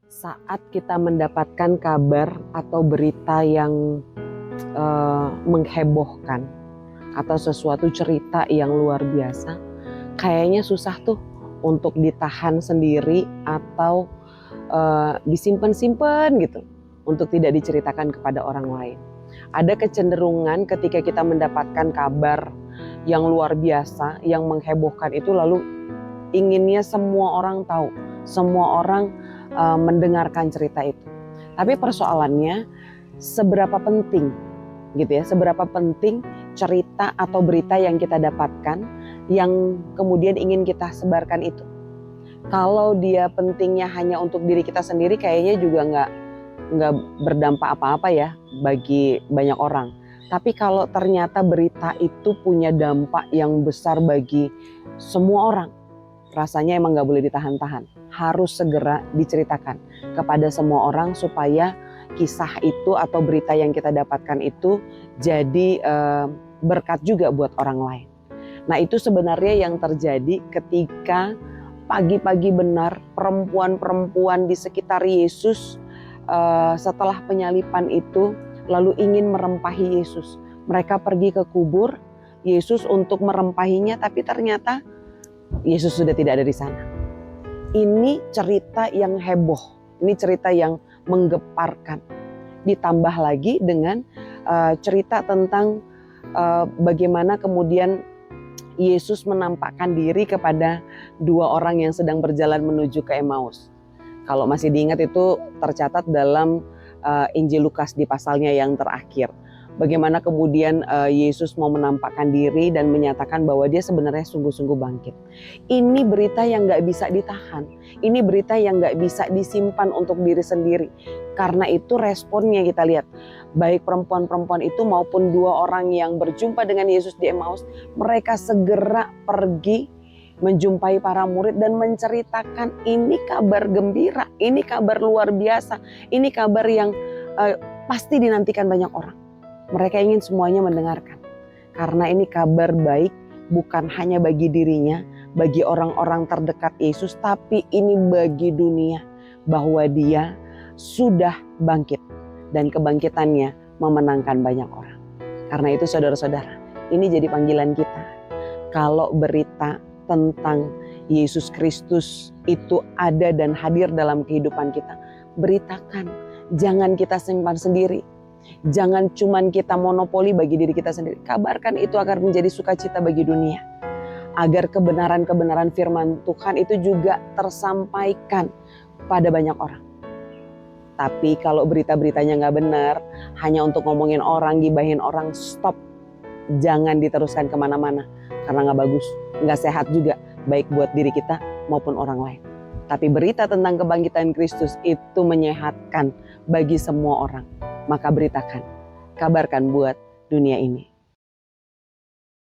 Saat kita mendapatkan kabar atau berita yang menghebohkan atau sesuatu cerita yang luar biasa, kayaknya susah tuh untuk ditahan sendiri atau disimpan-simpan gitu untuk tidak diceritakan kepada orang lain. Ada kecenderungan ketika kita mendapatkan kabar yang luar biasa, yang menghebohkan itu, lalu inginnya semua orang tahu, semua orang mendengarkan cerita itu. Tapi persoalannya, seberapa penting gitu ya, seberapa penting cerita atau berita yang kita dapatkan yang kemudian ingin kita sebarkan itu. Kalau dia pentingnya hanya untuk diri kita sendiri, kayaknya juga nggak berdampak apa-apa ya bagi banyak orang. Tapi kalau ternyata berita itu punya dampak yang besar bagi semua orang, rasanya emang nggak boleh ditahan-tahan. Harus segera diceritakan kepada semua orang supaya kisah itu atau berita yang kita dapatkan itu jadi berkat juga buat orang lain. Nah, itu sebenarnya yang terjadi ketika pagi-pagi benar perempuan-perempuan di sekitar Yesus setelah penyalipan itu lalu ingin merempahi Yesus. Mereka pergi ke kubur Yesus untuk merempahinya, tapi ternyata Yesus sudah tidak ada di sana. Ini cerita yang heboh, ini cerita yang menggeparkan. Ditambah lagi dengan cerita tentang bagaimana kemudian Yesus menampakkan diri kepada dua orang yang sedang berjalan menuju ke Emmaus. Kalau masih diingat, itu tercatat dalam Injil Lukas di pasalnya yang terakhir. Bagaimana kemudian Yesus mau menampakkan diri dan menyatakan bahwa dia sebenarnya sungguh-sungguh bangkit. Ini berita yang gak bisa ditahan. Ini berita yang gak bisa disimpan untuk diri sendiri. Karena itu responnya kita lihat. Baik perempuan-perempuan itu maupun dua orang yang berjumpa dengan Yesus di Emmaus, mereka segera pergi menjumpai para murid dan menceritakan ini kabar gembira, ini kabar luar biasa, ini kabar yang pasti dinantikan banyak orang. Mereka ingin semuanya mendengarkan. Karena ini kabar baik bukan hanya bagi dirinya, bagi orang-orang terdekat Yesus, tapi ini bagi dunia bahwa dia sudah bangkit dan kebangkitannya memenangkan banyak orang. Karena itu saudara-saudara, ini jadi panggilan kita. Kalau berita tentang Yesus Kristus itu ada dan hadir dalam kehidupan kita, beritakan. Jangan kita simpan sendiri. Jangan cuman kita monopoli bagi diri kita sendiri. Kabarkan itu agar menjadi sukacita bagi dunia. Agar kebenaran-kebenaran firman Tuhan itu juga tersampaikan pada banyak orang. Tapi kalau berita-beritanya gak benar, hanya untuk ngomongin orang, gibahin orang, stop. Jangan diteruskan kemana-mana. Karena gak bagus, gak sehat juga. Baik buat diri kita maupun orang lain. Tapi berita tentang kebangkitan Kristus itu menyehatkan bagi semua orang. Maka beritakan, kabarkan buat dunia ini.